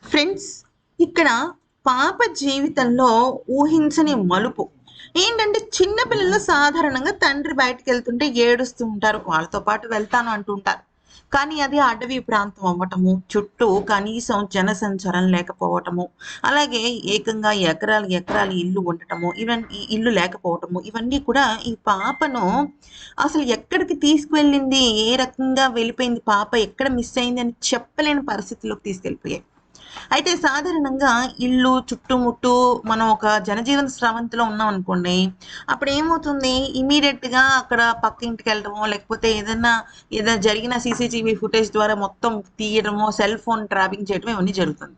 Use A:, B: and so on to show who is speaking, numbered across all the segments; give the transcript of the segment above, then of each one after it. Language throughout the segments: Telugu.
A: ఫ్రెండ్స్, ఇక్కడ పాప జీవితంలో ఊహించని మలుపు ఏంటంటే, చిన్న పిల్లలు సాధారణంగా తండ్రి బయటకెళ్తుంటే ఏడుస్తూ ఉంటారు. వాళ్ళతో పాటు వెళ్తాను అంటుంటారు. కానీ అది అడవి ప్రాంతం అవ్వటము, చుట్టూ కనీసం జనసంచారం లేకపోవటము, అలాగే ఏకంగా ఎకరాలు ఎకరాలు ఇల్లు ఉండటము, ఈ ఇల్లు లేకపోవటము, ఇవన్నీ కూడా ఈ పాపను అసలు ఎక్కడికి తీసుకువెళ్ళింది, ఏ రకంగా వెళ్ళిపోయింది పాప, ఎక్కడ మిస్ అయింది అని చెప్పలేని పరిస్థితిలోకి తీసుకెళ్ళిపోయాయి. అయితే సాధారణంగా ఇల్లు చుట్టుముట్టు మనం ఒక జనజీవన స్రవంతిలో ఉన్నాం అనుకోండి, అప్పుడు ఏమవుతుంది, ఇమీడియట్‌గా అక్కడ పక్క ఇంటికి వెళ్ళడమో, లేకపోతే ఏదైనా జరిగిన సీసీటీవీ ఫుటేజ్ ద్వారా మొత్తం తీయడమో, సెల్ ఫోన్ ట్రాపింగ్ చేయడం ఇవన్నీ జరుగుతుంది.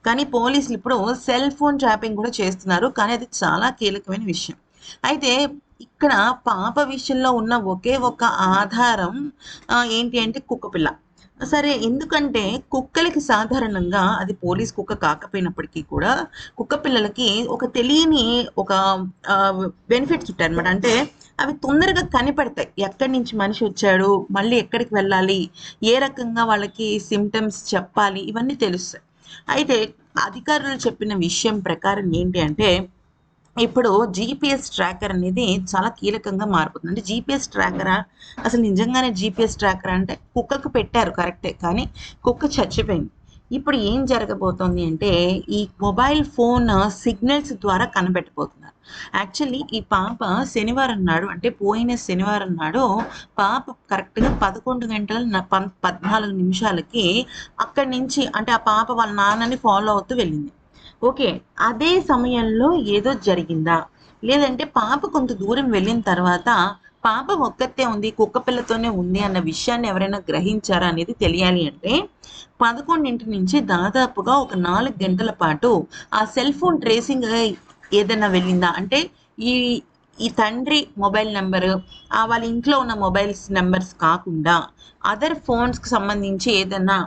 A: కానీ పోలీసులు ఇప్పుడు సెల్ ఫోన్ ట్రాపింగ్ కూడా చేస్తున్నారు. కానీ అది చాలా కీలకమైన విషయం. అయితే ఇక్కడ పాప విషయంలో ఉన్న ఒకే ఒక ఆధారం ఏంటి అంటే కుక్కపిల్ల. సరే, ఎందుకంటే కుక్కలకి సాధారణంగా అది పోలీస్ కుక్క కాకపోయినప్పటికీ కూడా కుక్క పిల్లలకి ఒక తెలియని ఒక బెనిఫిట్స్ ఉంటాయన్నమాట. అంటే అవి తొందరగా కనిపెడతాయి. ఎక్కడి నుంచి మనిషి వచ్చాడు, మళ్ళీ ఎక్కడికి వెళ్ళాలి, ఏ రకంగా వాళ్ళకి సిమ్టమ్స్ చెప్పాలి, ఇవన్నీ తెలుస్తాయి. అయితే అధికారులు చెప్పిన విషయం ప్రకారం ఏంటి అంటే, ఇప్పుడు జీపీఎస్ ట్రాకర్ అనేది చాలా కీలకంగా మారిపోతుంది. అంటే జీపీఎస్ ట్రాకరా? అసలు నిజంగానే జీపీఎస్ ట్రాకరా అంటే కుక్కకు పెట్టారు కరెక్టే. కానీ కుక్క చచ్చిపోయింది. ఇప్పుడు ఏం జరగబోతోంది అంటే, ఈ మొబైల్ ఫోన్ సిగ్నల్స్ ద్వారా కనిపెట్టబోతున్నారు. యాక్చువల్లీ ఈ పాప శనివారం నాడు, అంటే పోయిన శనివారం నాడు పాప కరెక్ట్‌గా 11 గంటల 14 నిమిషాలకి అక్కడి నుంచి, అంటే ఆ పాప వాళ్ళ నాన్నని ఫాలో అవుతూ వెళ్ళింది. ఓకే. అదే సమయంలో ఏదో జరిగిందా? లేదంటే పాప కొంత దూరం వెళ్ళిన తర్వాత పాప ఒక్కతే ఉంది, కుక్క పిల్లతోనే ఉంది అన్న విషయాన్ని ఎవరైనా గ్రహించారా అనేది తెలియాలి అంటే 11 నుంచి దాదాపుగా ఒక 4 గంటల పాటు ఆ సెల్ ఫోన్ ట్రేసింగ్ ఏదైనా వెళ్ళిందా? అంటే ఈ ఈ తండ్రి మొబైల్ నంబరు, వాళ్ళ ఇంట్లో ఉన్న మొబైల్స్ నంబర్స్ కాకుండా అదర్ ఫోన్స్‌కి సంబంధించి ఏదన్నా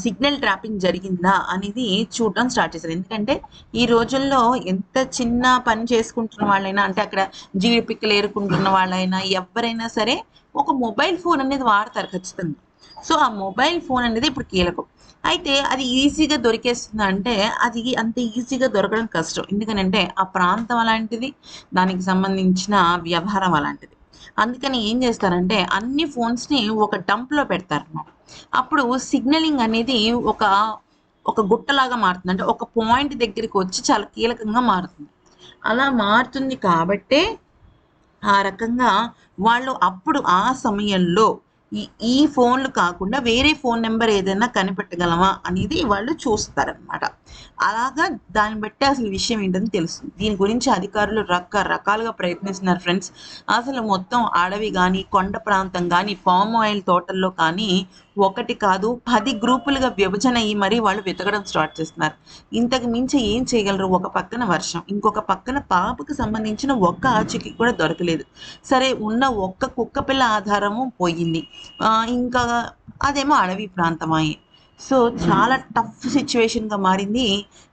A: సిగ్నల్ ట్రాపింగ్ జరిగిందా అనేది చూడడం స్టార్ట్ చేశారు. ఎందుకంటే ఈ రోజుల్లో ఎంత చిన్న పని చేసుకుంటున్న వాళ్ళైనా, అంటే అక్కడ జీడి పిక్కలు ఏరుకుంటున్న వాళ్ళైనా, ఎవ్వరైనా సరే ఒక మొబైల్ ఫోన్ అనేది వాడతారు ఖచ్చితంగా. సో ఆ మొబైల్ ఫోన్ అనేది ఇప్పుడు కీలకం. అయితే అది ఈజీగా దొరికేస్తుందా అంటే, అది అంత ఈజీగా దొరకడం కష్టం. ఎందుకనంటే ఆ ప్రాంతం అలాంటిది, దానికి సంబంధించిన వ్యవహారం అలాంటిది. అందుకని ఏం చేస్తారంటే అన్ని ఫోన్స్‌ని ఒక డంప్‌లో పెడతారనమాట. అప్పుడు సిగ్నలింగ్ అనేది ఒక ఒక గుట్టలాగా మారుతుంది. అంటే ఒక పాయింట్ దగ్గరికి వచ్చి చాలా కీలకంగా మారుతుంది. అలా మారుతుంది కాబట్టే ఆ రకంగా వాళ్ళు అప్పుడు ఆ సమయంలో ఈ ఈ ఫోన్లు కాకుండా వేరే ఫోన్ నెంబర్ ఏదైనా కనిపెట్టగలమా అనేది వాళ్ళు చూస్తారనమాట. అలాగా దాన్ని బట్టి అసలు విషయం ఏంటని తెలుస్తుంది. దీని గురించి అధికారులు రకరకాలుగా ప్రయత్నిస్తున్నారు ఫ్రెండ్స్. అసలు మొత్తం అడవి గానీ, కొండ ప్రాంతం గానీ, పామ్ ఆయిల్ తోటల్లో కానీ ఒకటి కాదు 10 గ్రూపులుగా విభజన అయ్యి మరీ వాళ్ళు వెతకడం స్టార్ట్ చేస్తున్నారు. ఇంతకు మించి ఏం చేయగలరు? ఒక పక్కన వర్షం, ఇంకొక పక్కన పాపకు సంబంధించిన ఒక్క ఆచూకీ కూడా దొరకలేదు. సరే, ఉన్న ఒక్క కుక్క పిల్ల ఆధారము పోయింది. ఇంకా అదేమో అడవి ప్రాంతమాయే. సో చాలా టఫ్ సిచ్యువేషన్‌గా మారింది.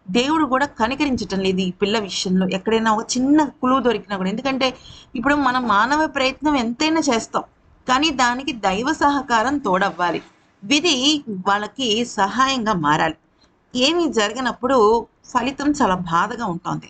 A: దేవుడు కూడా కనికరించటం లేదు ఈ పిల్ల విషయంలో. ఎక్కడైనా ఒక చిన్న క్లూ దొరికినా కూడా, ఎందుకంటే ఇప్పుడు మనం మానవ ప్రయత్నం ఎంతైనా చేస్తాం. కానీ దానికి దైవ సహకారం తోడవ్వాలి. విధి వాళ్ళకి సహాయంగా మారాలి. ఏమీ జరగనప్పుడు ఫలితం చాలా బాధగా ఉంటుంది.